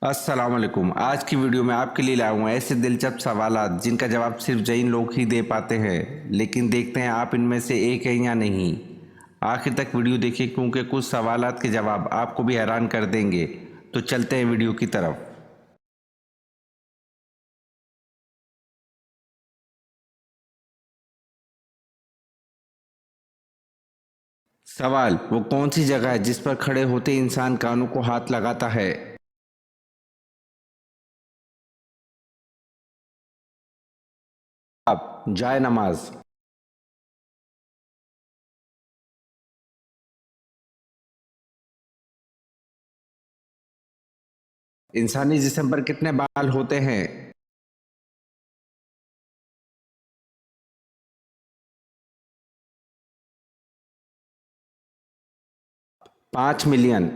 अस्सलाम वालेकुम। आज की वीडियो में आपके लिए लाया हूँ ऐसे दिलचस्प सवालात जिनका जवाब सिर्फ जैन लोग ही दे पाते हैं। लेकिन देखते हैं आप इनमें से एक हैं या नहीं। आखिर तक वीडियो देखिए क्योंकि कुछ सवालात के जवाब आपको भी हैरान कर देंगे। तो चलते हैं वीडियो की तरफ। सवाल, वो कौन सी जगह है जिस पर खड़े होते इंसान कानों को हाथ लगाता है? अब जाए नमाज। इंसानी जिस्म पर कितने बाल होते हैं? 5 मिलियन।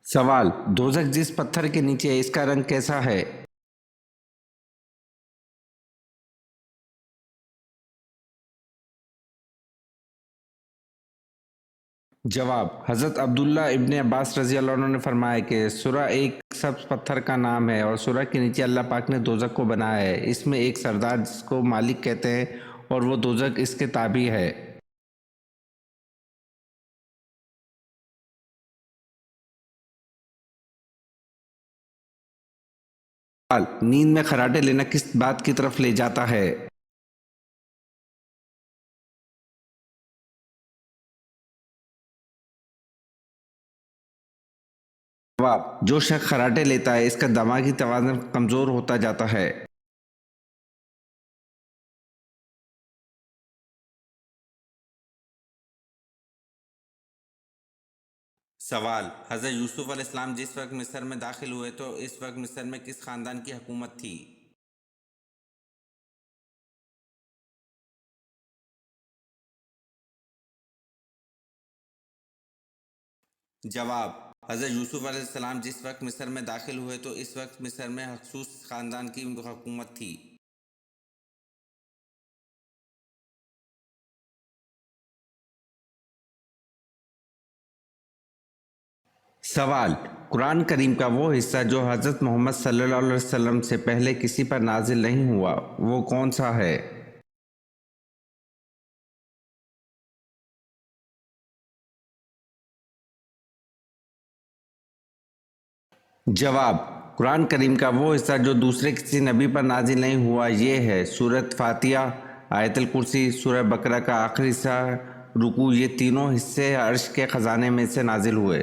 सवाल, दोजक जिस पत्थर के नीचे है इसका रंग कैसा है? जवाब, हज़रत अब्दुल्ला इब्ने अब्बास रज़ी अल्लाह अन्हु ने फरमाया कि सूरा एक सब्ज़ पत्थर का नाम है और सूरा के नीचे अल्लाह पाक ने दोज़ख को बनाया है। इसमें एक सरदार जिसको मालिक कहते हैं और वो दोज़ख इसके ताबी है। सवाल, नींद में खर्राटे लेना किस बात की तरफ ले जाता है? जवाब, जो शख्स खर्राटे लेता है इसका दिमागी तवाज़ुन कमज़ोर होता जाता है। सवाल, हज़रत यूसुफ अलैहिस्सलाम जिस वक्त मिस्र में दाखिल हुए तो इस वक्त मिस्र में किस ख़ानदान की हुकूमत थी? जवाब, हज़रत यूसुफ अलैहिस्सलाम जिस वक्त मिस्र में दाखिल हुए तो इस वक्त मिस्र में हक्सूस ख़ानदान की हुकूमत थी। सवाल, कुरान करीम का वो हिस्सा जो हज़रत मोहम्मद सल्लल्लाहु अलैहि वसल्लम से पहले किसी पर नाजिल नहीं हुआ वो कौन सा है? जवाब, कुरान करीम का वो हिस्सा जो दूसरे किसी नबी पर नाजिल नहीं हुआ ये है सूरत फातिहा, आयतल कुर्सी, सूरह बकरा का आखिरी हिस्सा, रुकू, ये तीनों हिस्से अर्श के ख़जाने में से नाजिल हुए।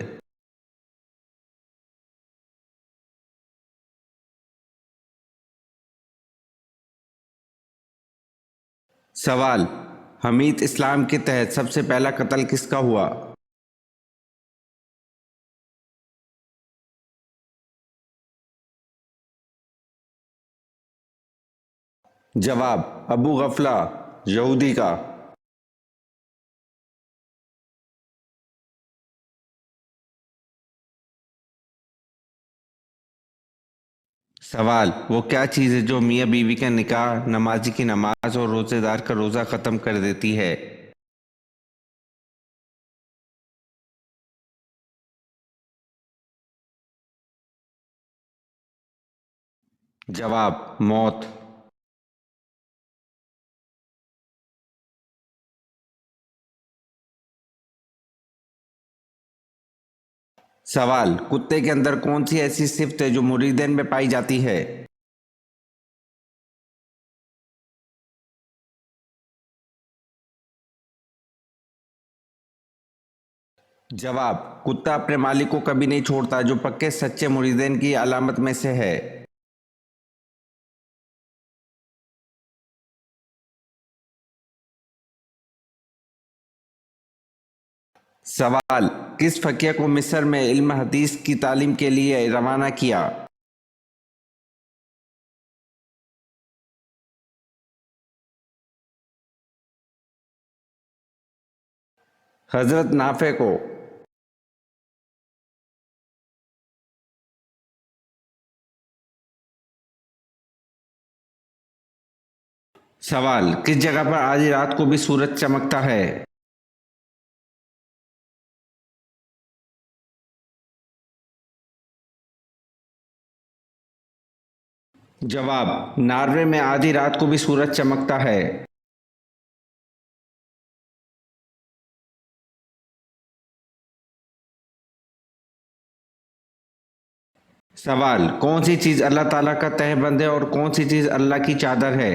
सवाल, हमीद इस्लाम के तहत सबसे पहला कत्ल किसका हुआ? जवाब, अबू गफला यहूदी का। सवाल, वो क्या चीज़ है जो मियाँ बीवी का निकाह, नमाजी की नमाज और रोज़ेदार का रोज़ा ख़त्म कर देती है? जवाब, मौत। सवाल, कुत्ते के अंदर कौन सी ऐसी सिफ्त है जो मुरीदन में पाई जाती है? जवाब, कुत्ता अपने मालिक को कभी नहीं छोड़ता जो पक्के सच्चे मुरीदन की अलामत में से है। सवाल, किस फ़कीह को मिस्र में इल्म हदीस की तालीम के लिए रवाना किया? हज़रत नाफे को। सवाल, किस जगह पर आधी रात को भी सूरज चमकता है? जवाब, नॉर्वे में आधी रात को भी सूरज चमकता है। सवाल, कौन सी चीज अल्लाह ताला का तहबंद है और कौन सी चीज अल्लाह की चादर है?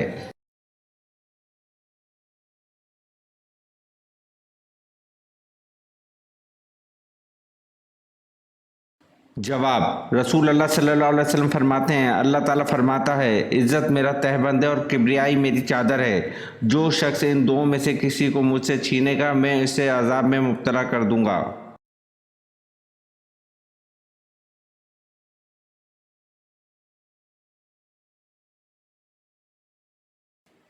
जवाब, रसूल अल्लाह सल्लल्लाहु अलैहि वसल्लम फरमाते हैं, अल्लाह ताला फरमाता है, इज्जत मेरा तहबंद है और किब्रियाई मेरी चादर है। जो शख्स इन दो में से किसी को मुझसे छीनेगा, मैं इसे अजाब में मुब्तला कर दूंगा।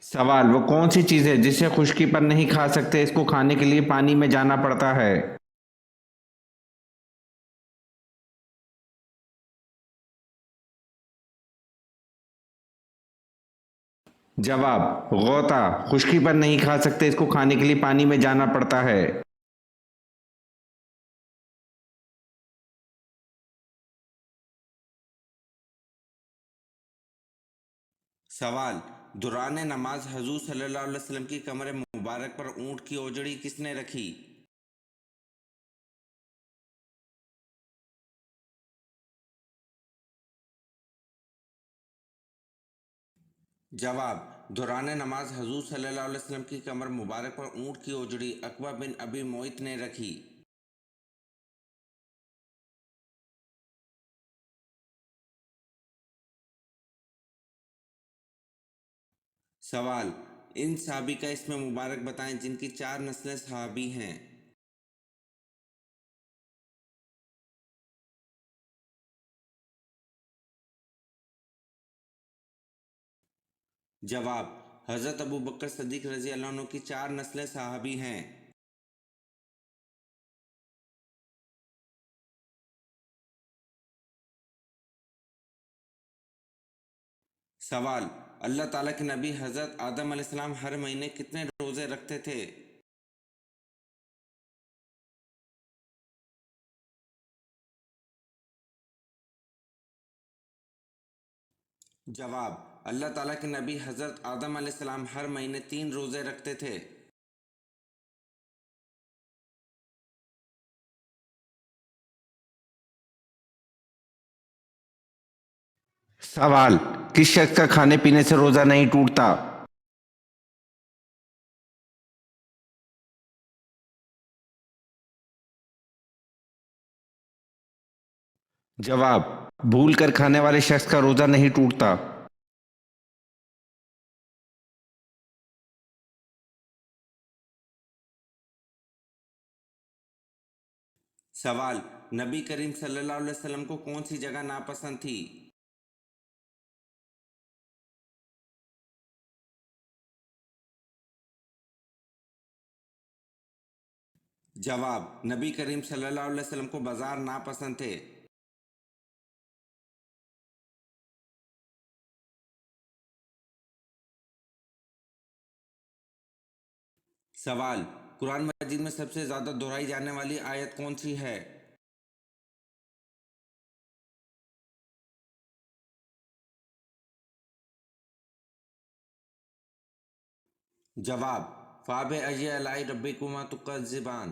सवाल, वो कौन सी चीज़ है जिसे खुश्की पर नहीं खा सकते, इसको खाने के लिए पानी में जाना पड़ता है? जवाब, गौता। खुश्की पर नहीं खा सकते, इसको खाने के लिए पानी में जाना पड़ता है। सवाल, दौरान नमाज हजूर सल्लल्लाहु अलैहि वसल्लम की कमर मुबारक पर ऊंट की ओजड़ी किसने रखी? जवाब, दौरान नमाज हजूर सल्लल्लाहु अलैहि वसल्लम की कमर मुबारक पर ऊंट की ओजड़ी अकबा बिन अबी मोइत ने रखी। सवाल, इन सहाबी का इसमें मुबारक बताएं जिनकी चार नस्लें सहाबी हैं। जवाब, हज़रत अबू बकर सद्दीक रजी अल्लाह अन्हु की चार नस्लें सहाबी हैं। सवाल, अल्लाह ताला के नबी हज़रत आदम अलैहिस्सलाम हर महीने कितने रोज़े रखते थे? जवाब, अल्लाह ताला के नबी हज़रत आदम अलैहिस्सलाम हर महीने 3 रोज़े रखते थे। सवाल, किस शख्स का खाने पीने से रोज़ा नहीं टूटता? जवाब, भूल कर खाने वाले शख्स का रोज़ा नहीं टूटता। सवाल, नबी करीम सल्लल्लाहु अलैहि वसल्लम को कौन सी जगह नापसंद थी? जवाब, नबी करीम सल्लल्लाहु अलैहि वसल्लम को बाजार नापसंद थे। सवाल, कुरान मजीद में सबसे ज़्यादा दोहराई जाने वाली आयत कौन सी है? जवाब, फ़ाब अय अलाई रब्बिकुमा तुकज़्ज़िबान।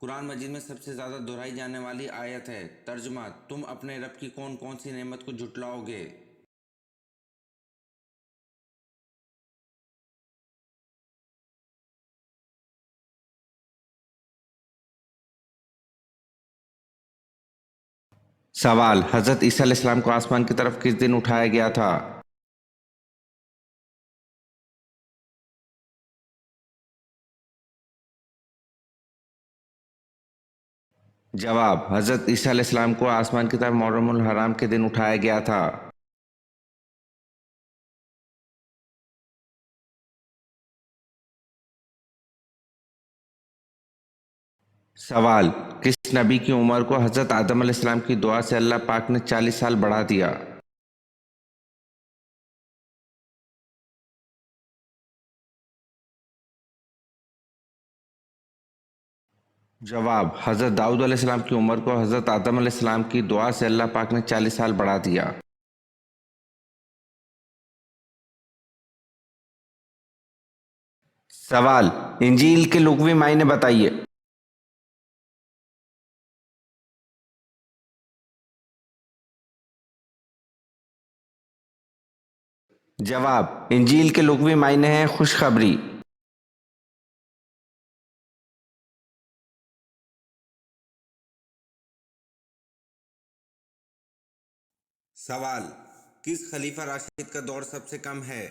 कुरान मजीद में सबसे ज़्यादा दोहराई जाने वाली आयत है। तर्जुमा, तुम अपने रब की कौन कौन सी नेमत को झुटलाओगे? सवाल, हज़रत ईसा अलैहिस्सलाम को आसमान की तरफ किस दिन उठाया गया था? जवाब, हज़रत ईसा अलैहिस्सलाम को आसमान की तरफ मुहर्रमुल हराम के दिन उठाया गया था। सवाल, किस नबी की उम्र को हज़रत आदम अलैहिस्सलाम की दुआ से अल्लाह पाक ने 40 साल बढ़ा दिया? जवाब, हज़रत दाऊद अलैहिस्सलाम की उम्र को हज़रत आदम अलैहिस्सलाम की दुआ से अल्लाह पाक ने 40 साल बढ़ा दिया। सवाल, इंजील के लुग़वी मायने बताइए। जवाब, इंजील के लुग़वी मायने हैं खुशखबरी। सवाल, किस खलीफा राशिद का दौर सबसे कम है?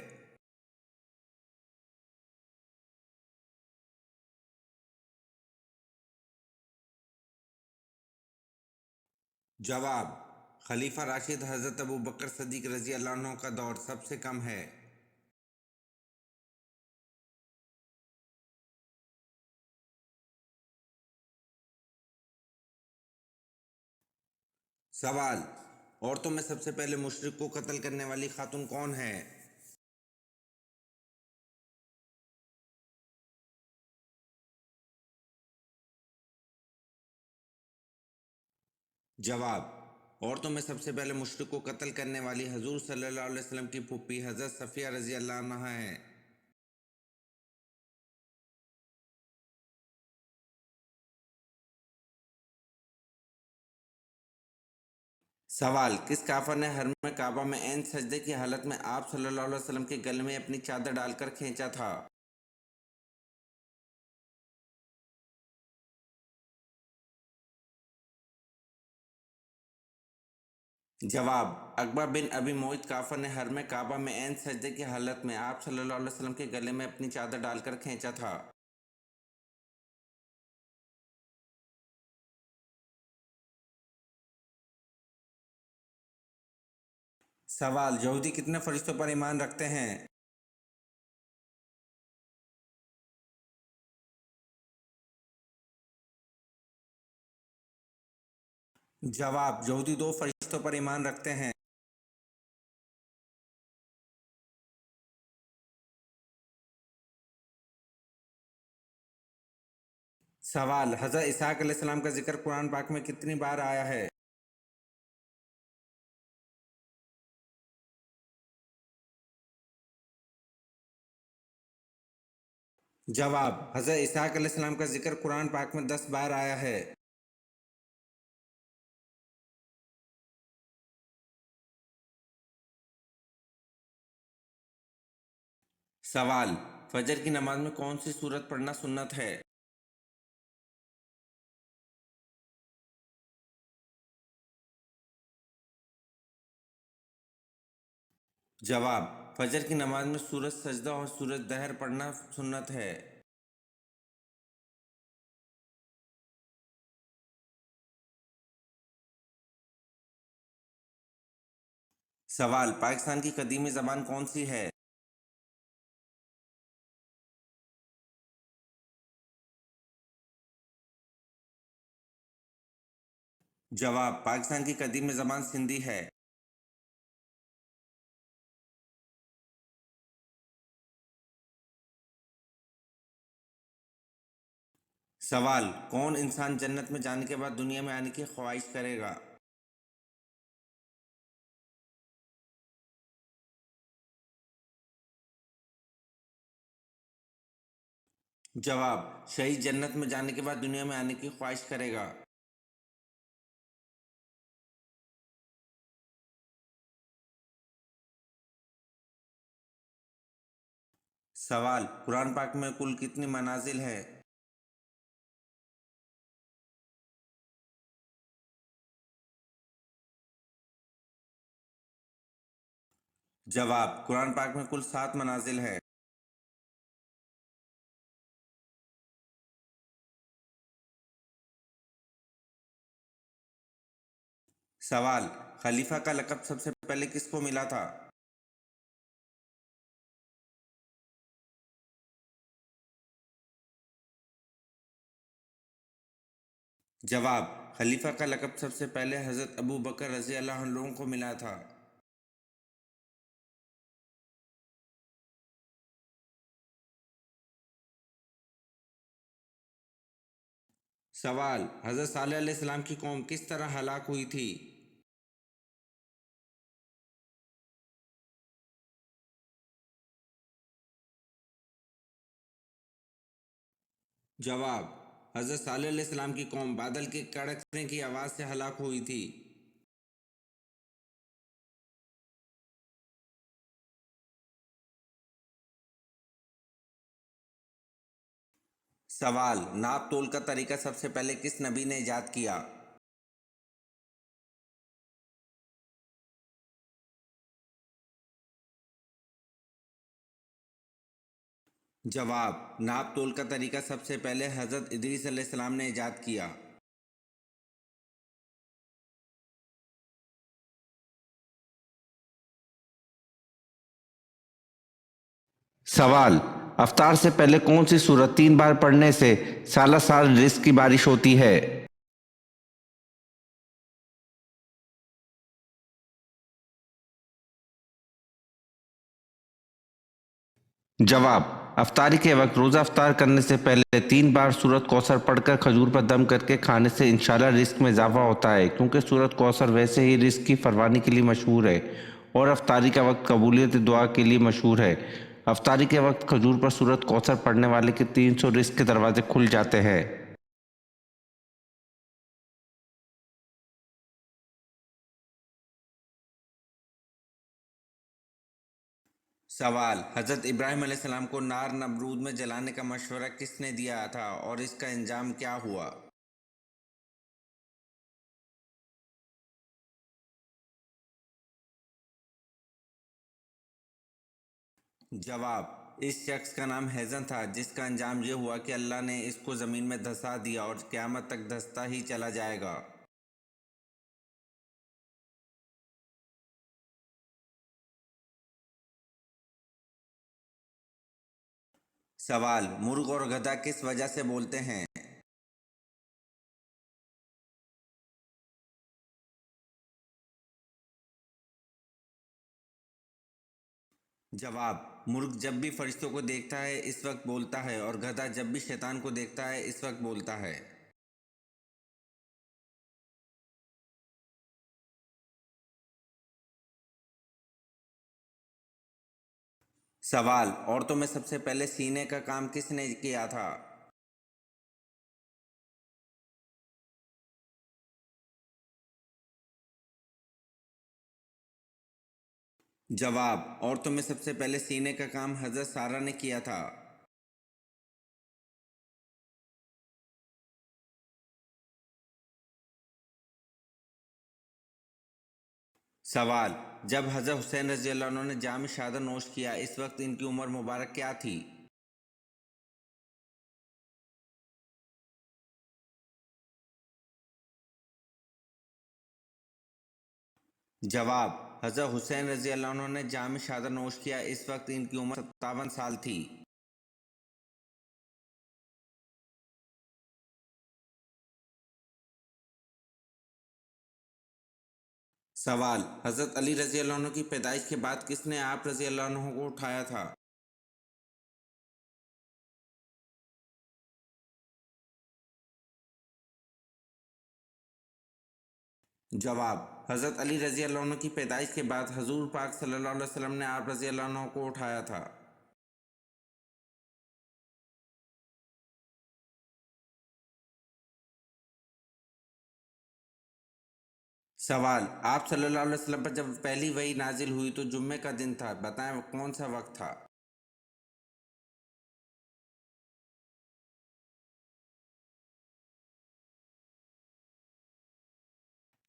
जवाब, खलीफा राशिद हज़रत अबू बकर सदीक रज़ी अल्लाह अन्हु का दौर सबसे कम है। सवाल, औरतों में सबसे पहले मुशरिक को कत्ल करने वाली खातून कौन है? जवाब, औरतों में सबसे पहले मुशरिक को कत्ल करने वाली हजूर सल्लल्लाहु अलैहि वसल्लम की फूफी हज़रत सफ़िया रज़ी अल्लाह अन्हा है। सवाल, किस काफर ने हरम काबा में ऐन सजदे की हालत में आप सल्लल्लाहु अलैहि वसल्लम के गले में अपनी चादर डालकर खींचा था? जवाब, अकबर बिन अबी मोइत काफर ने हरम काबा में ऐन सजदे की हालत में आप सल्लल्लाहु अलैहि वसल्लम के गले में अपनी चादर डालकर खींचा था। सवाल, यहूदी कितने फरिश्तों पर ईमान रखते हैं? जवाब, यहूदी दो फरिश्तों पर ईमान रखते हैं। सवाल, हज़रत इसहाक अलैहिस्सलाम का जिक्र कुरान पाक में कितनी बार आया है? जवाब, हज़रत इसहाक अलैहिस्सलाम का जिक्र कुरान पाक में 10 बार आया है। सवाल, फजर की नमाज में कौन सी सूरत पढ़ना सुन्नत है? जवाब, फजर की नमाज में सूरज सजदा और सूरज दहर पढ़ना सुन्नत है। सवाल, पाकिस्तान की कदीमी ज़बान कौन सी है? जवाब, पाकिस्तान की कदीमी ज़बान सिंधी है। सवाल, कौन इंसान जन्नत में जाने के बाद दुनिया में आने की ख्वाहिश करेगा? जवाब, शहीद जन्नत में जाने के बाद दुनिया में आने की ख्वाहिश करेगा। सवाल, कुरान पाक में कुल कितनी मनाजिल है? जवाब, कुरान पाक में कुल 7 मनाजिल है। सवाल, खलीफा का लक़ब सबसे पहले किसको मिला था? जवाब, खलीफा का लक़ब सबसे पहले हज़रत अबू बकर रज़ी अल्लाह अन्हु को मिला था। सवाल, हज़रत सालेह अलैहिस्सलाम की कौम किस तरह हलाक हुई थी? जवाब, हज़रत सालेह अलैहिस्सलाम की कौम बादल के कड़कने की आवाज़ से हलाक हुई थी। सवाल, नाप तोल का तरीका सबसे पहले किस नबी ने इजाद किया? जवाब, नाप तोल का तरीका सबसे पहले हज़रत इदरीस अलैहिस्सलाम ने इजाद किया। सवाल, अफ्तार से पहले कौन सी सूरत 3 बार पढ़ने से साला साल रिस्क की बारिश होती है? जवाब, अफ्तारी के वक्त रोज़ा अफ्तार करने से पहले 3 बार सूरत कौसर पढ़कर खजूर पर दम करके खाने से इंशाल्लाह रिस्क में इजाफा होता है, क्योंकि सूरत कौसर वैसे ही रिस्क की फरमानी के लिए मशहूर है और अफ्तारी का वक्त कबूलियत दुआ के लिए मशहूर है। अफ्तारी के वक्त खजूर पर सूरत कौसर पढ़ने वाले के 300 रिस्क के दरवाजे खुल जाते हैं। सवाल, हज़रत इब्राहिम अलैहिस्सलाम को नार नमरूद में जलाने का मशवरा किसने दिया था और इसका अंजाम क्या हुआ? जवाब, इस शख्स का नाम हैज़न था, जिसका अंजाम ये हुआ कि अल्लाह ने इसको ज़मीन में धंसा दिया और क़यामत तक धंसता ही चला जाएगा। सवाल, मुर्ग और गधा किस वजह से बोलते हैं? जवाब, मुर्ग जब भी फरिश्तों को देखता है इस वक्त बोलता है और गधा जब भी शैतान को देखता है इस वक्त बोलता है। सवाल, औरतों में सबसे पहले सीने का काम किसने किया था? जवाब, औरतों में सबसे पहले सीने का काम हज़रत सारा ने किया था। सवाल, जब हज़रत हुसैन रज़ी अल्लाह अन्हु ने जाम शहादत नोश किया इस वक्त इनकी उम्र मुबारक क्या थी? जवाब, हज़रत हुसैन रज़ी अल्लाह अन्हु ने जाम शहादत नोश किया इस वक्त इनकी उम्र 57 साल थी। सवाल, हज़रत अली रज़ी अल्लाह अन्हु की पैदाइश के बाद किसने आप रज़ी अल्लाह अन्हु को उठाया था? जवाब, हज़रत अली रज़ी अल्लाह अन्हु की पैदाइश के बाद हजूर पाक सल्लल्लाहु अलैहि वसल्लम ने आप रज़ी अल्लाह अन्हु को उठाया था। सवाल, आप सल्लल्लाहु अलैहि वसल्लम पर जब पहली वही नाजिल हुई तो जुम्मे का दिन था, बताएं कौन सा वक्त था?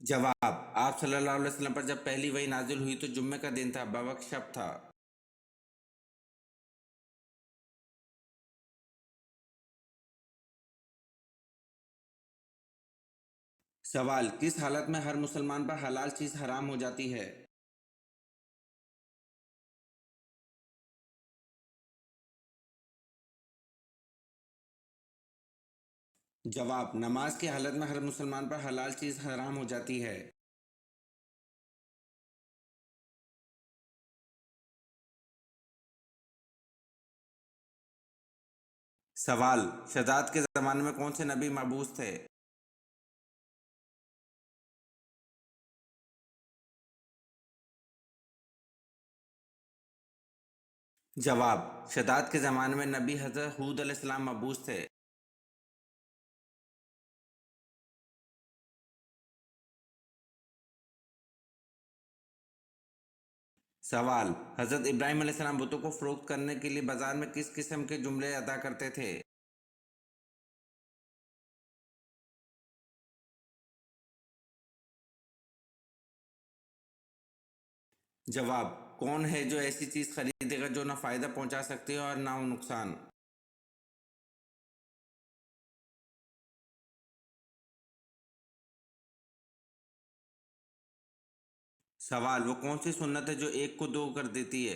जवाब, आप सल्लल्लाहु अलैहि वसल्लम पर जब पहली वही नाजिल हुई तो जुम्मे का दिन था, बवक्त शब था। सवाल, किस हालत में हर मुसलमान पर हलाल चीज़ हराम हो जाती है? जवाब, नमाज की हालत में हर मुसलमान पर हलाल चीज़ हराम हो जाती है। सवाल, शदाद के ज़माने में कौन से नबी मबूस थे? जवाब, शदाद के ज़माने में नबी हज़रत हूद अलैहिस्सलाम मबूस थे। सवाल, हज़रत इब्राहीम अलैहिस्सलाम बुतों को फ़रोख्त करने के लिए बाज़ार में किस किस्म के जुमले अदा करते थे? जवाब, कौन है जो ऐसी चीज़ खरीदेगा जो ना फ़ायदा पहुंचा सकती है और ना नुकसान? सवाल, वो कौन सी सुन्नत है जो एक को दो कर देती है?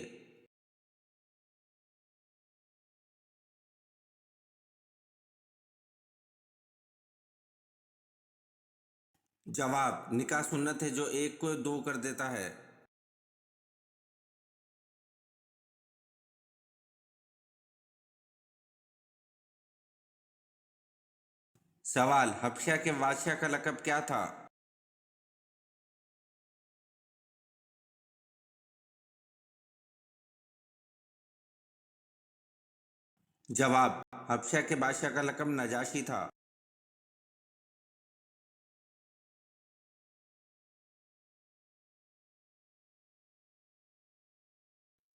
जवाब, निकाह सुन्नत है जो एक को दो कर देता है। सवाल, हबशा के बादशाह का लक़ब क्या था? जवाब, हबशा के बादशाह का लक़ब नजाशी था।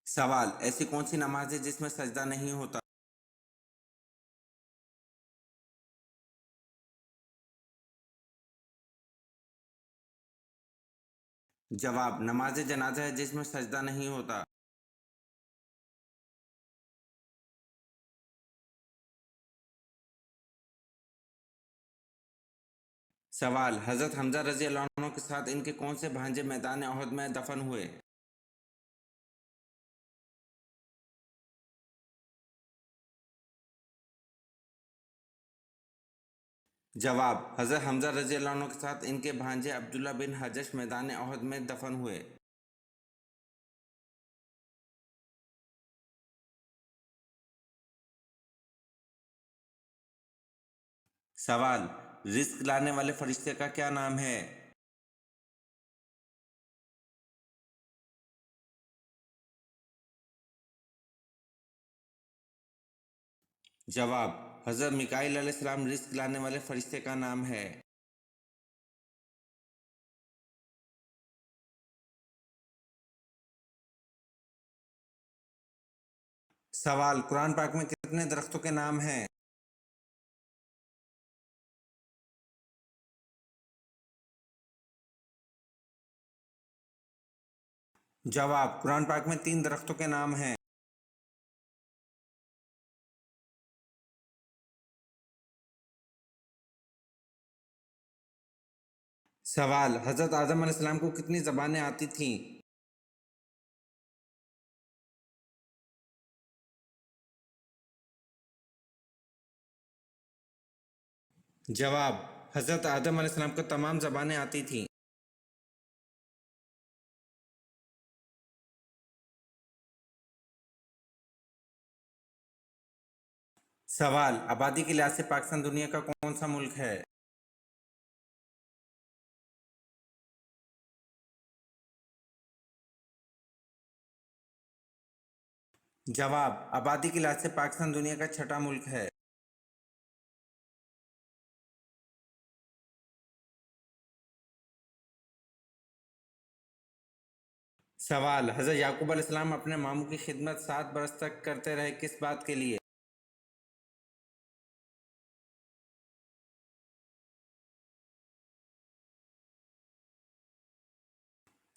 सवाल, ऐसी कौन सी नमाज है जिसमें सजदा नहीं होता? जवाब, नमाज जनाजा है जिसमें सजदा नहीं होता। सवाल, हज़रत हमजा रज़ी अल्लाह अन्हु के साथ इनके कौन से भांजे मैदान ओहद में दफन हुए? जवाब, हज़रत हमजा रज़ी अल्लाह अन्हु के साथ इनके भांजे अब्दुल्ला बिन हजश मैदान ओहद में दफन हुए। सवाल, रिस्क लाने वाले फरिश्ते का क्या नाम है? जवाब, हज़रत मिकाईल अलैहिस्सलाम रिस्क लाने वाले फरिश्ते का नाम है। सवाल, कुरान पाक में कितने दरख्तों के नाम हैं? जवाब, कुरान पाक में 3 दरख्तों के नाम हैं। सवाल, हज़रत आदम अलैहिस्सलाम को कितनी ज़बानें आती थीं? जवाब, हज़रत आदम अलैहिस्सलाम को तमाम ज़बानें आती थीं। सवाल, आबादी के लिहाज से पाकिस्तान दुनिया का कौन सा मुल्क है? जवाब, आबादी के लिहाज से पाकिस्तान दुनिया का छठा मुल्क है। सवाल, हज़रत याकूब अलैहिस्सलाम अपने मामू की खिदमत 7 बरस तक करते रहे किस बात के लिए?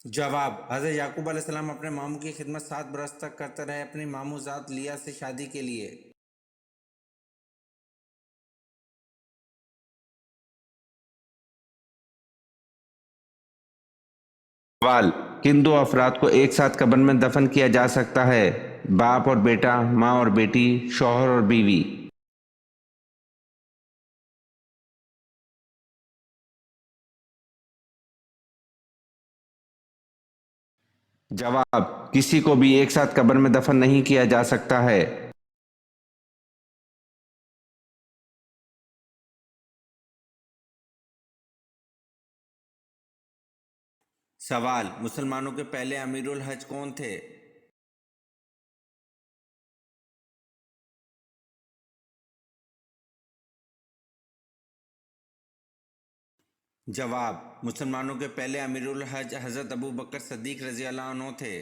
जवाब, हज़रत याकूब अलैहिस्सलाम अपने मामू की खिदमत 7 बरस तक करते रहे अपनी मामू ज़ात लिया से शादी के लिए। सवाल, किन दो अफराद को एक साथ कब्र में दफन किया जा सकता है? बाप और बेटा, माँ और बेटी, शौहर और बीवी। जवाब, किसी को भी एक साथ कब्र में दफन नहीं किया जा सकता है। सवाल, मुसलमानों के पहले अमीरुल हज कौन थे? जवाब, मुसलमानों के पहले अमीरुल हज हज़रत अबू बकर सिद्दीक रज़ी अल्लाह अन्हु थे।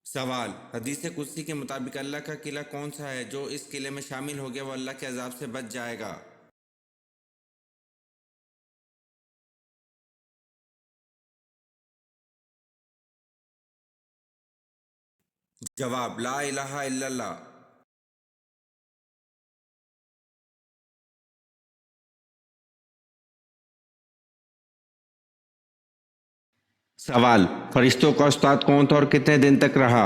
सवाल, हदीस कुदसी के मुताबिक अल्लाह का किला कौन सा है जो इस किले में शामिल हो गया वो अल्लाह के अजाब से बच जाएगा? जवाब, ला इलाहा इल्लल्लाह। सवाल, फरिश्तों का उस्ताद कौन था और कितने दिन तक रहा?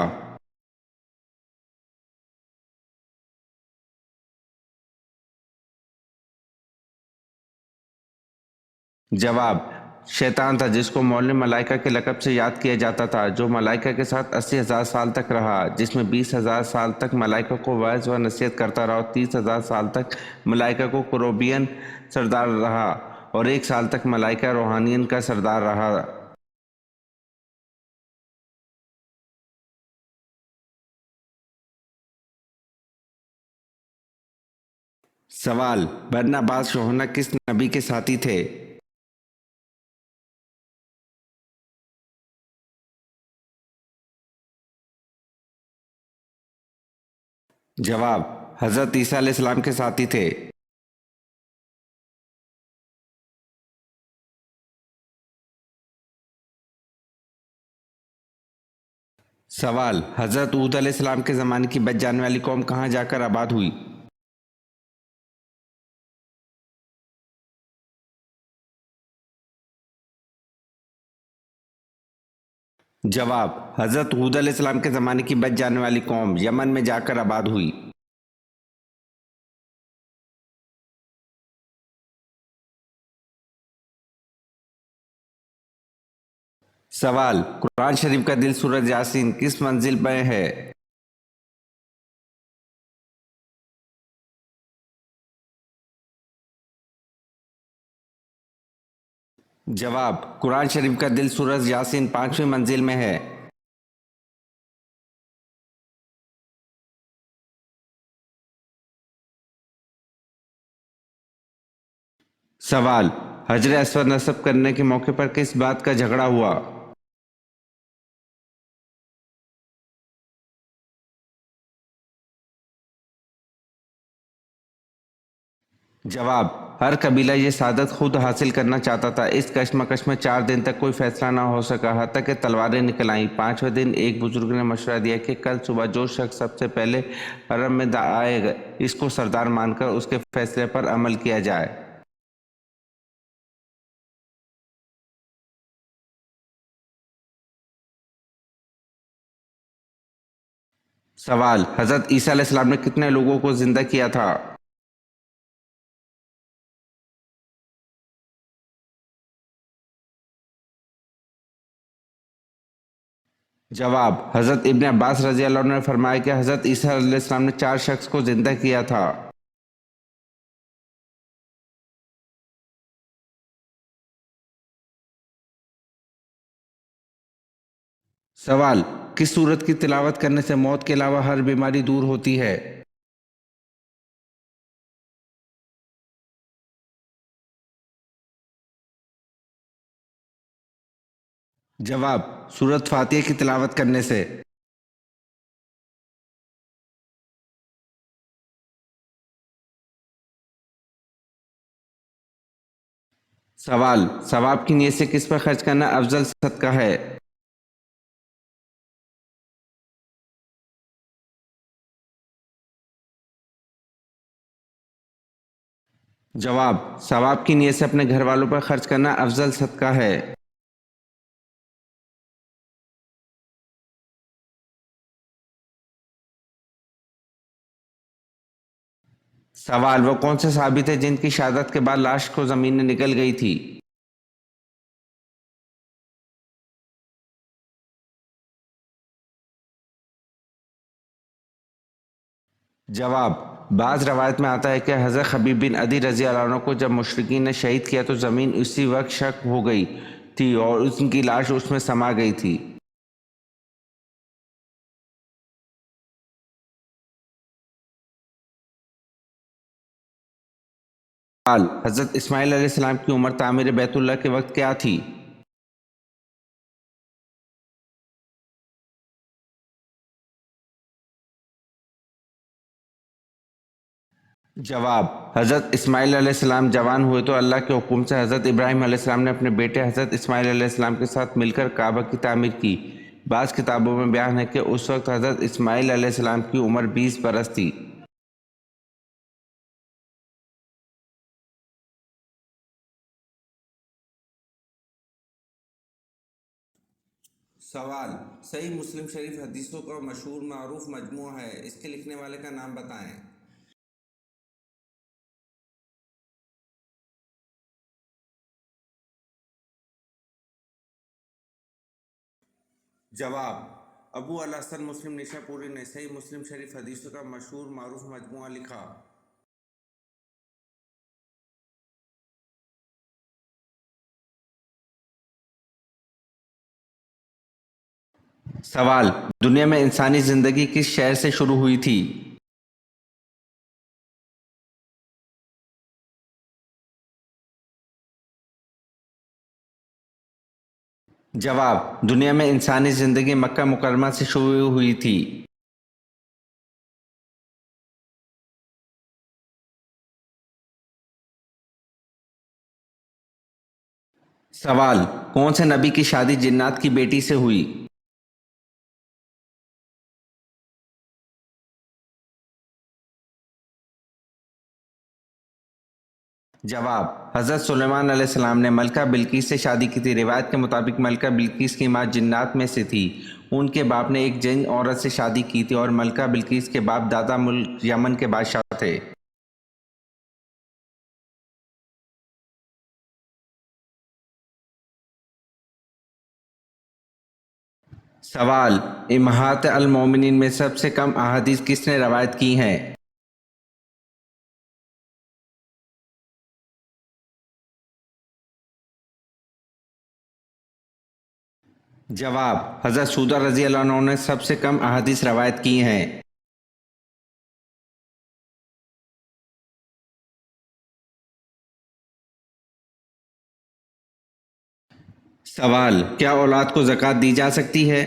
जवाब, शैतान था जिसको मौलिन मलाइका के लक़ब से याद किया जाता था, जो मलाइका के साथ 80,000 साल तक रहा, जिसमें 20,000 साल तक मलाइका को वाइज व नसीहत करता रहा और 30,000 साल तक मलाइका को कुरोबियन सरदार रहा और 1 साल तक मलाइका रूहानियन का सरदार रहा। सवाल, बरनबास यूहन्ना किस नबी के साथी थे? जवाब, हज़रत ईसा अलैहिस्सलाम के साथी थे। सवाल, हज़रत ऊद अलैहिस्सलाम के ज़माने की बच जाने वाली कौम कहाँ जाकर आबाद हुई? जवाब, हज़रत हूद अलैहिस्सलाम के ज़माने की बच जाने वाली कौम यमन में जाकर आबाद हुई। सवाल, कुरान शरीफ का दिल सूरज यासीन किस मंजिल में है? जवाब, कुरान शरीफ का दिल सूरज यासीन 5वीं मंजिल में है। सवाल, हजर असवद नस्ब करने के मौके पर किस बात का झगड़ा हुआ? जवाब, हर कबीला ये सादत खुद हासिल करना चाहता था। इस कश्मकश में 4 दिन तक कोई फैसला ना हो सका, हत्ता कि तलवारें निकल आईं। 5वें दिन एक बुजुर्ग ने मशवरा दिया कि कल सुबह जो शख्स सबसे पहले हरम में आएगा इसको सरदार मानकर उसके फैसले पर अमल किया जाए। सवाल, हजरत ईसा अलैहिस्सलाम ने कितने लोगों को जिंदा किया था? जवाब, हजरत इब्ने अब्बास रजी अल्लाह अन्हु ने फरमाया कि हजरत ईसा अलैहिस्सलाम ने 4 शख्स को जिंदा किया था। सवाल, किस सूरत की तिलावत करने से मौत के अलावा हर बीमारी दूर होती है? जवाब, सूरत फातिहा की तिलावत करने से। सवाल, सवाब की नीयत से किस पर खर्च करना अफजल सदका है? जवाब, सवाब की नीयत से अपने घर वालों पर खर्च करना अफजल सदका है। सवाल, वो कौन से साहबी थे जिनकी शहादत के बाद लाश को जमीन में निकल गई थी? जवाब, बाज़ रवायत में आता है कि हज़रत खबीब बिन अदी रज़ी अल्लाह अन्हु को जब मुशरिकीन ने शहीद किया तो ज़मीन उसी वक्त शक हो गई थी और उनकी लाश उसमें समा गई थी। सवाल, हज़रत इस्माइल अलैहिस्सलाम की उम्र तामीर बैतुल्लाह के वक्त क्या थी? जवाब, हज़रत इस्माइल अलैहिस्सलाम जवान हुए तो अल्लाह के हुक्म से हज़रत इब्राहीम अलैहिस्सलाम ने अपने बेटे हज़रत इस्माइल अलैहिस्सलाम के साथ मिलकर काबा की तामीर की। बाज़ किताबों में बयान है कि उस वक्त हज़रत इस्माइल अलैहिस्सलाम की उम्र 20 बरस थी। सवाल, सही मुस्लिम शरीफ हदीसों का मशहूर मारूफ मजमू है, इसके लिखने वाले का नाम बताएं। जवाब, अबू अल हसन मुस्लिम निशापुरी ने सही मुस्लिम शरीफ हदीसों का मशहूर मारूफ मजमुआ लिखा। सवाल, दुनिया में इंसानी जिंदगी किस शहर से शुरू हुई थी? जवाब, दुनिया में इंसानी जिंदगी मक्का मुकरमा से शुरू हुई थी। सवाल, कौन से नबी की शादी जिन्नात की बेटी से हुई? जवाब, हज़रत सुलेमान अलैहिस्सलाम ने मलका बिल्किस से शादी की थी। रिवायत के मुताबिक मलका बिल्किस की मां जिन्नात में से थी। उनके बाप ने एक जैन औरत से शादी की थी और मलका बिल्किस के बाप दादा मुल्क यमन के बादशाह थे। सवाल, इम्माहात अल मोमिनीन में सबसे कम अहादीस किसने रवायत की हैं? जवाब, हज़रत सऊदा रज़ी अल्लाह अन्हु ने सबसे कम अहादीस रवायत की हैं। सवाल, क्या औलाद को ज़कात दी जा सकती है?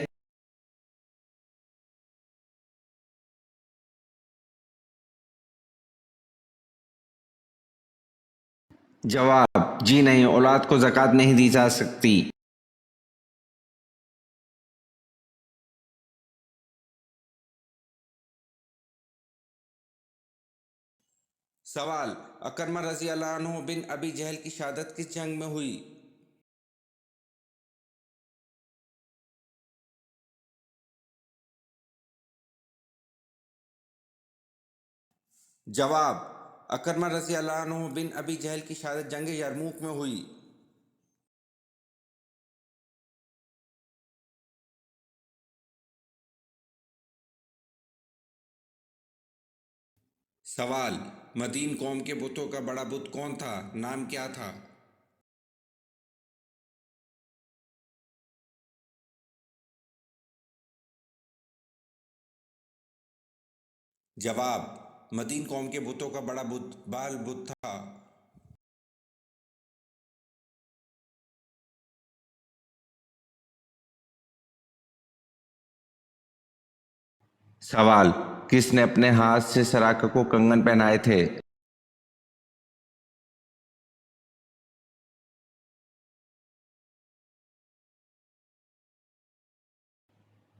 जवाब, जी नहीं, औलाद को ज़कात नहीं दी जा सकती। सवाल, अकरमा रज़ी अल्लाह अन्हु बिन अबी जहल की शहादत किस जंग में हुई? जवाब, अकरमा रज़ी अल्लाह अन्हु बिन अबी जहल की शहादत जंग यरमूक में हुई। सवाल, मदीन कौम के बुतों का बड़ा बुत कौन था, नाम क्या था? जवाब, मदीन कौम के बुतों का बड़ा बुत बाल बुत था। सवाल, किसने अपने हाथ से सराका को कंगन पहनाए थे?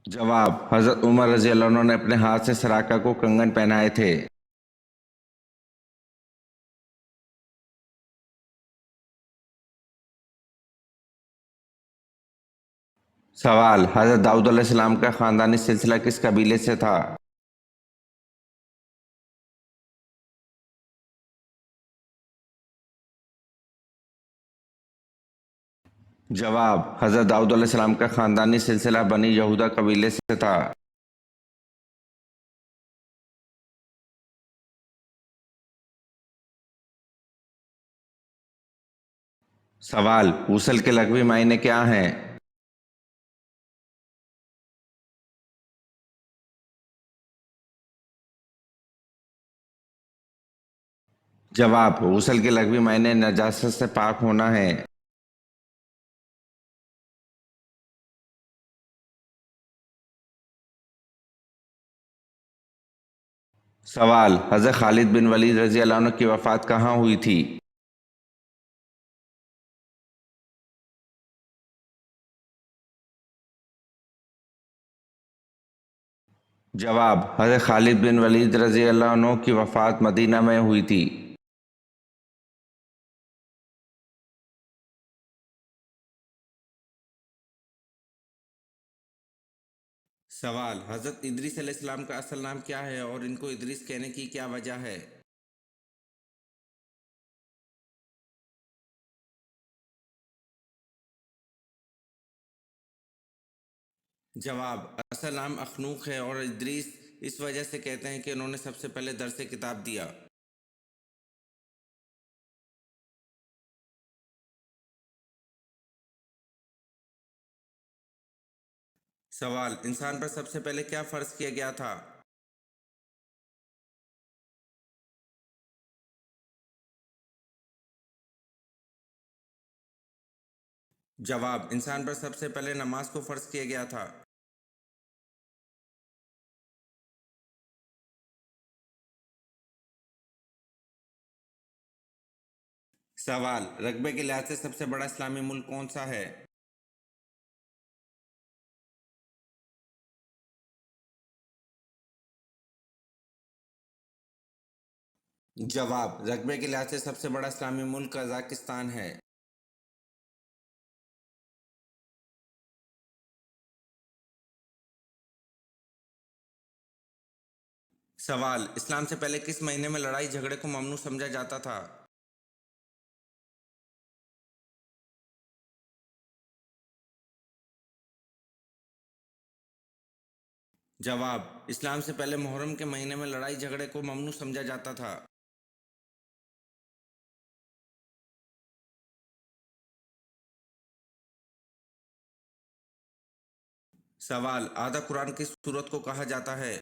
जवाब, हज़रत उमर रज़ी अल्लाह अन्हु ने अपने हाथ से सराका को कंगन पहनाए थे। सवाल, हज़रत दाऊद अलैहिस्सलाम का ख़ानदानी सिलसिला किस कबीले से था? जवाब, हज़रत दाऊद अलैहिस्सलाम का ख़ानदानी सिलसिला बनी यहूदा कबीले से था। सवाल, ऊसल के लघवी मायने क्या हैं? जवाब, ऊसल के लघवी मायने नजासत से पाक होना है। सवाल, हज़रत खालिद बिन वलीद रजी अल्लाह अन्हु की वफ़ात कहाँ हुई थी? जवाब, हज़रत खालिद बिन वलीद रजी अल्लाह अन्हु की वफ़ात मदीना में हुई थी। सवाल, हज़रत इदरीस अलैहिस्सलाम का असल नाम क्या है और इनको इदरीस कहने की क्या वजह है? जवाब, असल नाम अखनूक है और इदरीस इस वजह से कहते हैं कि उन्होंने सबसे पहले दरसे किताब दिया। सवाल, इंसान पर सबसे पहले क्या फ़र्ज किया गया था? जवाब, इंसान पर सबसे पहले नमाज को फ़र्ज किया गया था। सवाल, रकबे के लिहाज से सबसे बड़ा इस्लामी मुल्क कौन सा है? जवाब, रकबे के लिहाज से सबसे बड़ा इस्लामी मुल्क कजाकिस्तान है। सवाल, इस्लाम से पहले किस महीने में लड़ाई झगड़े को ममनू समझा जाता था? जवाब, इस्लाम से पहले मुहर्रम के महीने में लड़ाई झगड़े को ममनू समझा जाता था। सवाल, आधा कुरान किस सूरत को कहा जाता है?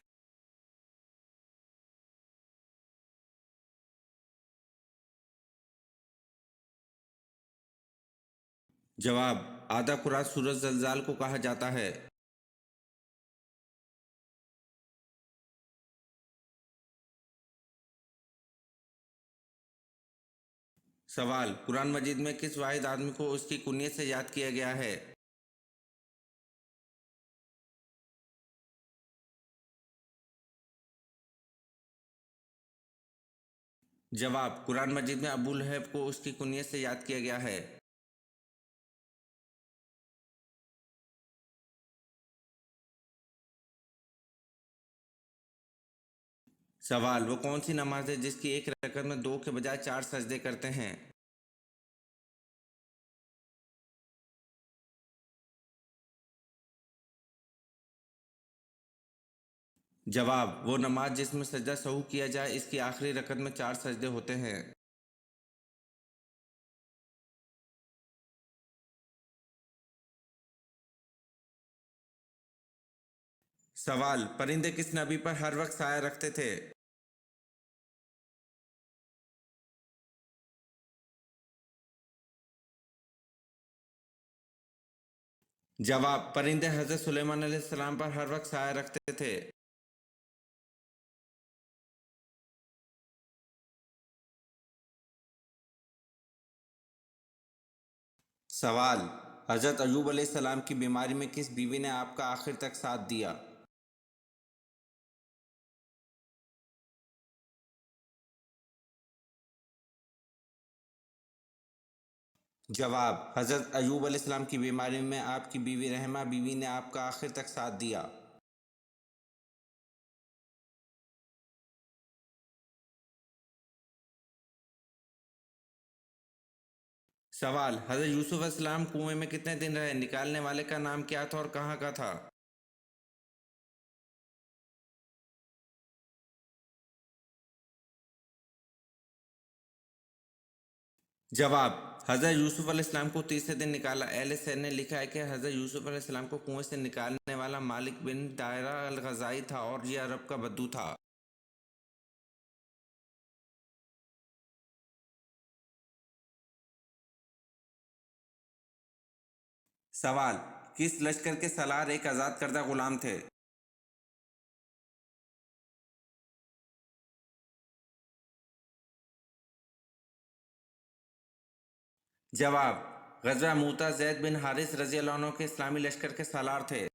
जवाब, आधा कुरान सूरत जलजाल को कहा जाता है। सवाल, कुरान मजीद में किस वाहिद आदमी को उसकी कुनियत से याद किया गया है? जवाब, कुरान मजीद में अबू लहब को उसकी कुनियत से याद किया गया है। सवाल, वो कौन सी नमाज है जिसकी एक रकत में दो के बजाय चार सजदे करते हैं? जवाब, वो नमाज जिसमें सजदा सहू किया जाए इसकी आखिरी रकत में चार सजदे होते हैं। सवाल, परिंदे किस नबी पर हर वक्त साया रखते थे? जवाब, परिंदे हजरत सुलेमान अलैहिस्सलाम पर हर वक्त साया रखते थे। सवाल, हजरत अयूब अलैहिस्सलाम की बीमारी में किस बीवी ने आपका आखिर तक साथ दिया? जवाब, हजरत अयूब अलैहिस्सलाम की बीमारी में आपकी बीवी रहमा बीवी ने आपका आखिर तक साथ दिया। सवाल, हजरत यूसुफ अलैहिस्सलाम कुएं में कितने दिन रहे? निकालने वाले का नाम क्या था और कहाँ का था? जवाब, हज़रत यूसुफ अलैहिस्सलाम को तीसरे दिन निकाला। अहले सैर ने लिखा है कि हज़रत यूसुफ अलैहिस्सलाम को कुएं से निकालने वाला मालिक बिन दायरा अल-ग़ज़ाई था और यह अरब का बद्दू था। सवाल, किस लश्कर के सलार एक आज़ाद करदा गुलाम थे? जवाब, ग़ज़वा मूता ज़ैद बिन हारिस रज़ी अल्लाह अन्हु के इस्लामी लश्कर के सलार थे।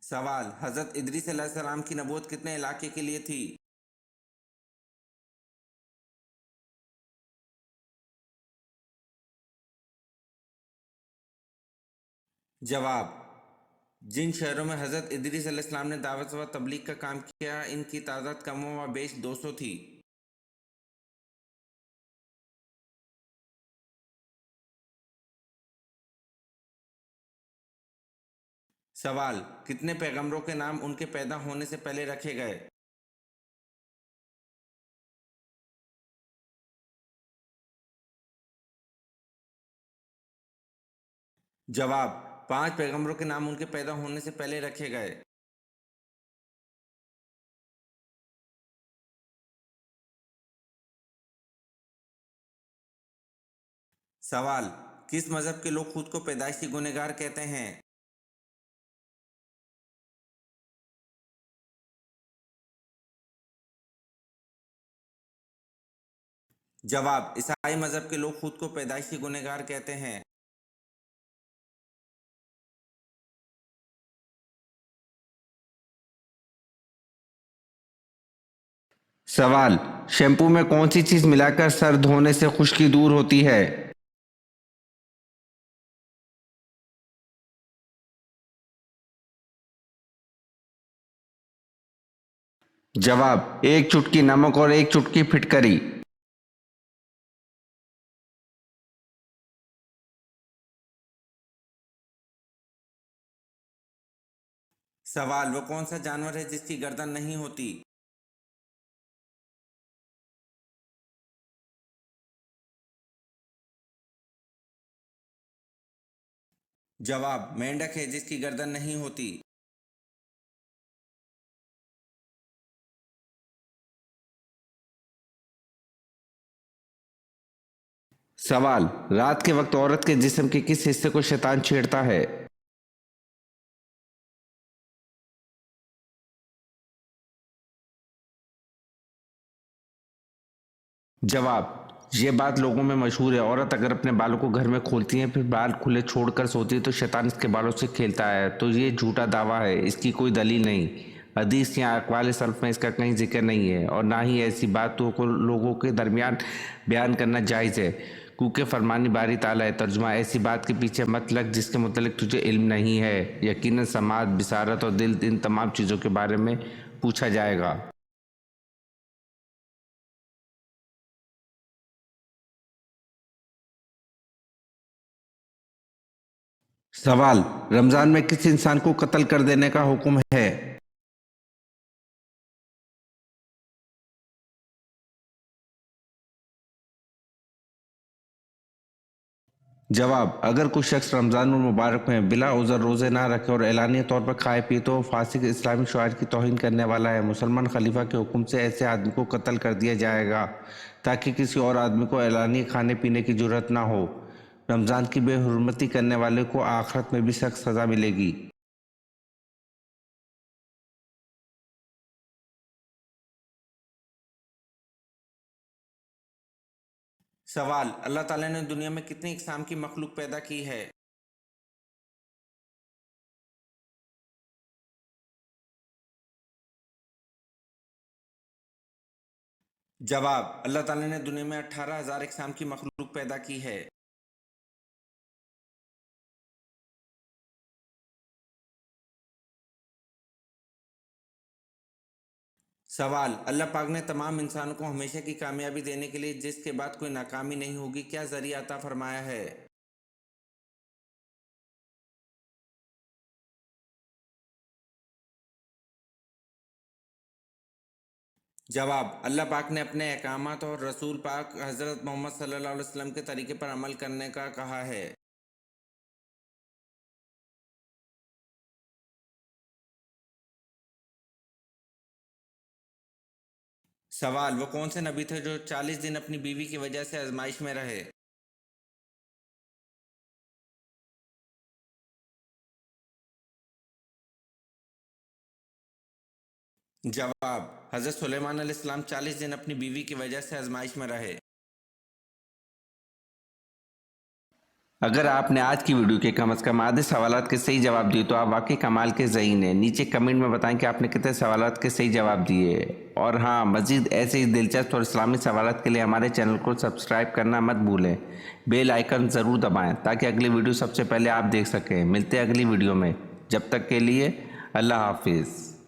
सवाल, हज़रत इदरीस अलैहिस्सलाम की नबूवत कितने इलाके के लिए थी? जवाब, जिन शहरों में हज़रत इदरीस अलैहिस्सलाम ने दावत व तबलीग का काम किया, इनकी तादाद कम व बेश 200 थी। सवाल, कितने पैगंबरों के नाम उनके पैदा होने से पहले रखे गए? जवाब, 5 पैगंबरों के नाम उनके पैदा होने से पहले रखे गए। सवाल, किस मजहब के लोग खुद को पैदाइशी गुनहगार कहते हैं? जवाब, ईसाई मजहब के लोग खुद को पैदाइशी गुनहगार कहते हैं। सवाल, शैम्पू में कौन सी चीज़ मिलाकर सर धोने से खुश्की दूर होती है? जवाब, एक चुटकी नमक और एक चुटकी फिटकरी। सवाल, वो कौन सा जानवर है जिसकी गर्दन नहीं होती? जवाब, मेंढक है जिसकी गर्दन नहीं होती। सवाल, रात के वक्त औरत के जिस्म के किस हिस्से को शैतान छेड़ता है? जवाब, ये बात लोगों में मशहूर है। औरत अगर अपने बालों को घर में खोलती है फिर बाल खुले छोड़कर सोती है तो शैतान इसके बालों से खेलता है। तो ये झूठा दावा है, इसकी कोई दलील नहीं। हदीस या अक़वाल सल्फ़ में इसका कहीं जिक्र नहीं है और ना ही ऐसी बातों को लोगों के दरमियान बयान करना जायज़ है, क्योंकि फरमानी बारी ताला है, तर्जुमा, ऐसी बात के पीछे मत लग जिसके मुतल्लिक तुझे इल्म नहीं है। यकीनन समात, बिसारत और दिल, इन तमाम चीज़ों के बारे में पूछा जाएगा। सवाल, रमज़ान में किस इंसान को कत्ल कर देने का हुक्म है? जवाब, अगर कोई शख्स रमज़ान मुबारक में बिला उज़र रोज़े ना रखे और एलानिया तौर पर खाए पिए तो फासिक इस्लामिक शआइर की तौहीन करने वाला है। मुसलमान खलीफा के हुक्म से ऐसे आदमी को कत्ल कर दिया जाएगा ताकि किसी और आदमी को एलानिया खाने पीने की जुर्रत ना हो। रमज़ान की बेहुरमती करने वाले को आखिरत में भी सख्त सज़ा मिलेगी। सवाल, अल्लाह ताला ने दुनिया में कितनी इकसाम की मखलूक पैदा की है? जवाब, अल्लाह ताला ने दुनिया में 18,000 इकसाम की मखलूक पैदा की है। सवाल, अल्लाह पाक ने तमाम इंसानों को हमेशा की कामयाबी देने के लिए जिसके बाद कोई नाकामी नहीं होगी क्या जरिया अता फरमाया है? जवाब, अल्लाह पाक ने अपने अहकामात और रसूल पाक हज़रत मोहम्मद सल्लल्लाहु अलैहि वसल्लम के तरीके पर अमल करने का कहा है। सवाल, वो कौन से नबी थे जो 40 दिन अपनी बीवी की वजह से आजमाइश में रहे? जवाब, हज़रत सुलेमान अलैहिस्सलाम 40 दिन अपनी बीवी की वजह से आजमाइश में रहे। अगर आपने आज की वीडियो के कम से कम आधे सवालात के सही जवाब दिए तो आप वाकई कमाल के ज़हीन हैं। नीचे कमेंट में बताएं कि आपने कितने सवालात के सही जवाब दिए। और हाँ, मज़ीद ऐसे ही दिलचस्प और इस्लामी सवालात के लिए हमारे चैनल को सब्सक्राइब करना मत भूलें। बेल आइकन ज़रूर दबाएं ताकि अगली वीडियो सबसे पहले आप देख सकें। मिलते हैं अगली वीडियो में, जब तक के लिए अल्लाह हाफिज़।